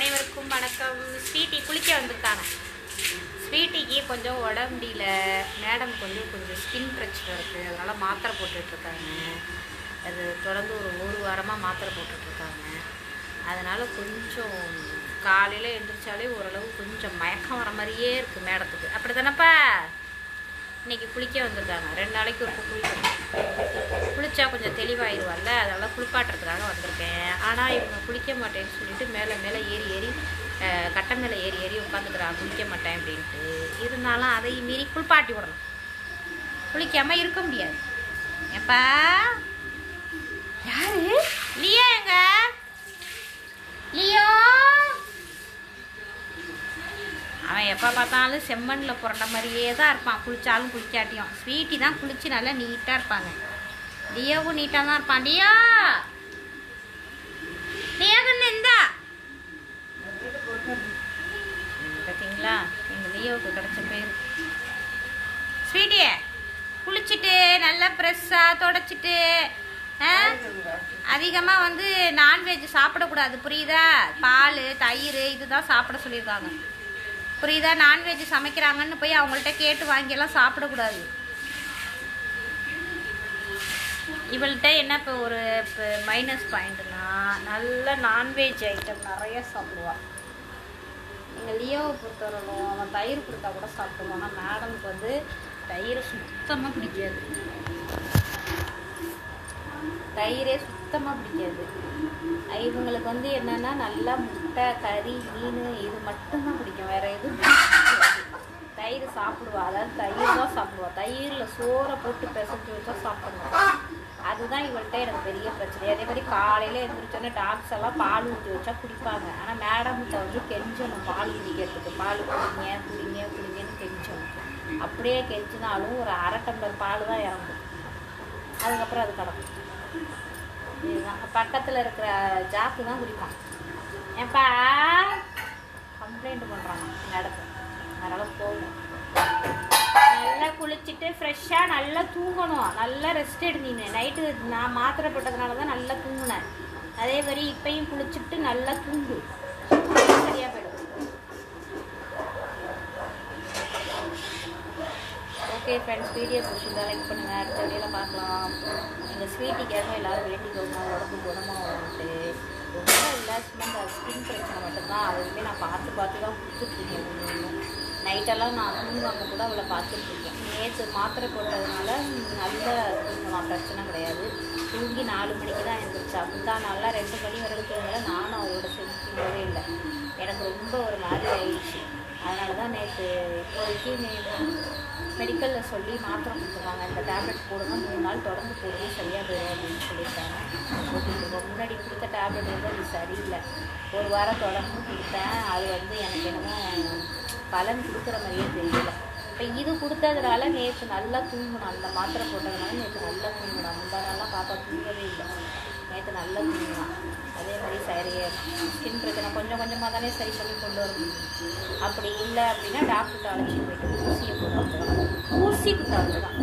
அனைவருக்கும் வணக்கம். ஸ்வீட்டி குளிக்க வந்திருக்காங்க. ஸ்வீட்டிக்கு கொஞ்சம் உடம்பு முடியல, மேடம் கொஞ்சம் ஸ்கின் பிரச்சனை இருக்குது, அதனால் மாத்திரை போட்டுட்ருக்காங்க. அது தொடர்ந்து ஒரு வாரமாக மாத்திரை போட்டுட்ருக்காங்க. அதனால் கொஞ்சம் காலையில் எழுந்திரிச்சாலே ஓரளவு கொஞ்சம் மயக்கம் வர மாதிரியே இருக்குது மேடத்துக்கு. அப்படி தானேப்பா? இன்றைக்கி குளிக்க வந்திருக்காங்க. 2 நாளைக்கு ஒரு குளித்தா கொஞ்சம் தெளிவாயிடுவார்ல, அதனால் குளிப்பாட்டுறதுக்காக வந்திருக்கேன். ஆனால் இவங்க குளிக்க மாட்டேன்னு சொல்லிட்டு மேலே ஏறி கட்டை மேலே ஏறி உட்காந்துக்கிறாங்க. குளிக்க மாட்டேன் அப்படின்ட்டு. இருந்தாலும் அதையும் மீறி குளிப்பாட்டி விடணும். குளிக்காமல் இருக்க முடியாது. ஏப்பா யாரு? லியோ எங்க? லியோ அவன் எப்போ பார்த்தாலும் செம்மண்ணில் புரண்ட மாதிரியே தான் இருப்பான், குளித்தாலும் குளிக்காட்டியும். ஸ்வீட்டி தான் குளித்து நல்லா நீட்டாக இருப்பாங்க. லியோவும் நீட்டாக தான் இருப்பான். லியோ கண்ணு இந்தா பார்த்தீங்களா, எங்கள் லியோவுக்கு கிடச்ச பேர். ஸ்வீட்டியை குளிச்சுட்டு நல்லா ஃப்ரெஷ்ஷாக தொடச்சிட்டு, அதிகமாக நான்வெஜ் சாப்பிடக்கூடாது, புரியுதா? பால் தயிர் இதுதான் சாப்பிட சொல்லியிருக்காங்க, புரியுதா? நான்வெஜ் சமைக்கிறாங்கன்னு போய் அவங்கள்ட்ட கேட்டு வாங்கியெல்லாம் சாப்பிடக்கூடாது. இவள்கிட்ட என்ன இப்போ ஒரு மைனஸ் பாயிண்ட்னா, நல்ல நான்வெஜ் ஐட்டம் நிறைய சாப்பிடுவாள். எங்கள் லியோவை பொறுத்தவரைக்கும் அவன் தயிர் கொடுத்தா கூட சாப்பிடுவான். ஆனால் மேடமுக்கு தயிர் சுத்தமாக பிடிக்காது. தயிரே சுத்தமாக பிடிக்காது. இவங்களுக்கு என்னென்னா நல்லா முட்டை, கறி, மீன் இது மட்டும்தான் பிடிக்கும், வேறு எதுவும் பிடிக்காது. தயிர் சாப்பிடுவா, அதாவது தயிர் தான் சாப்பிடுவா. தயிரில் சோறை போட்டு பிசைஞ்சு வச்சா சாப்பிடுவா. அதுதான் இவள்கிட்ட எனக்கு பெரிய பிரச்சனை. அதே மாதிரி காலையில் எழுந்திரிச்சோன்னே டாக்ஸ் எல்லாம் பால் ஊற்றி வச்சா குடிப்பாங்க. ஆனால் மேடம்கிட்ட கெஞ்சணும் பால் குடிக்கிறதுக்கு. பால் குடிங்கன்னு கெஞ்சணும். அப்படியே கெஞ்சினாலும் ஒரு 1/2 டம்ளர் பால் தான் இறங்கும். அதுக்கப்புறம் அது கிடக்கும். இதுதான் பக்கத்தில் இருக்கிற ஜாக்கு தான் குடிப்பான். ஏப்பா கம்ப்ளைண்ட் பண்ணுறாங்க மேடத்தை. அதனால் போகணும். நல்லா குளிச்சுட்டு ஃப்ரெஷ்ஷாக நல்லா தூங்கணும். நல்லா ரெஸ்ட் எடுத்தீங்க. நைட்டு நான் மாத்திரை போட்டதுனால தான் நல்லா தூங்கினேன். அதே மாதிரி இப்பையும் குளிச்சுட்டு நல்லா தூங்கு, சரியாக போயிடும். ஓகே ஃப்ரெண்ட்ஸ், வீடியோ பிடிச்சிருந்தா லைக் பண்ணுங்கள். அடுத்த வீடியோவில் பார்க்கலாம். எங்கள் ஸ்வீட்டிக்காக எல்லோரும் வேண்டிக்கோங்க, உடம்பு குணமாக வந்துட்டு. ரொம்ப இல்லை, சும்மா இந்த ஸ்கின் பிரச்சனை மட்டும்தான். அவளுமே நான் பார்த்து தான் கொடுத்துட்ருக்கேன். நைட்டெல்லாம் நான் தூங்காமல் கூட அவளை பார்த்துட்ருக்கேன். நேற்று மாத்திரை போட்டதுனால நல்லா தூங்கலாம், பிரச்சனை கிடையாது. தூங்கி 4 மணிக்கு தான் எழுந்திரிச்சா. தான் நல்லா 2 மணி வரைக்கும் தூங்கலை. நானும் அவளோட சேர்ந்து தூங்கவே இல்லை. எனக்கு ரொம்ப ஒரு மாதிரி ஆயிடுச்சு. அதனால தான் நேற்று இப்போதைக்கு மெடிக்கலில் சொல்லி மாத்திரை கொடுத்துருக்காங்க. இந்த டேப்லெட் போடுங்க, 3 நாள் தொடர்ந்து போடுங்க, சரியாக போயிடும் அப்படின்னு சொல்லியிருக்காங்க. ஓகே, முன்னாடி கொடுத்த டேப்லெட் அது சரியில்லை. 1 வாரம் தொடர்ந்து கொடுத்தேன். அது எனக்கு என்னமோ பலன் கொடுக்குற மாதிரியே தெரியல. இப்போ இது கொடுத்ததுனால நேற்று நல்லா தூங்கணும். அந்த மாத்திரை போட்டதுனால நேற்று நல்லா தூங்கணும். முந்தா நாள்லாம் பாப்பா தூங்கவே இல்லை. நேற்று நல்லா தூங்கலாம். அதே மாதிரி சரி, ஸ்கின் பிரச்சனை கொஞ்சம் கொஞ்சமாக தானே சரி பண்ணி கொண்டு வர முடியும். அப்படி இல்லை அப்படின்னா டாக்டர்கிட்ட அழைச்சிட்டு போயிட்டு ஊசியை போட்டு ஊசி குத்த தான்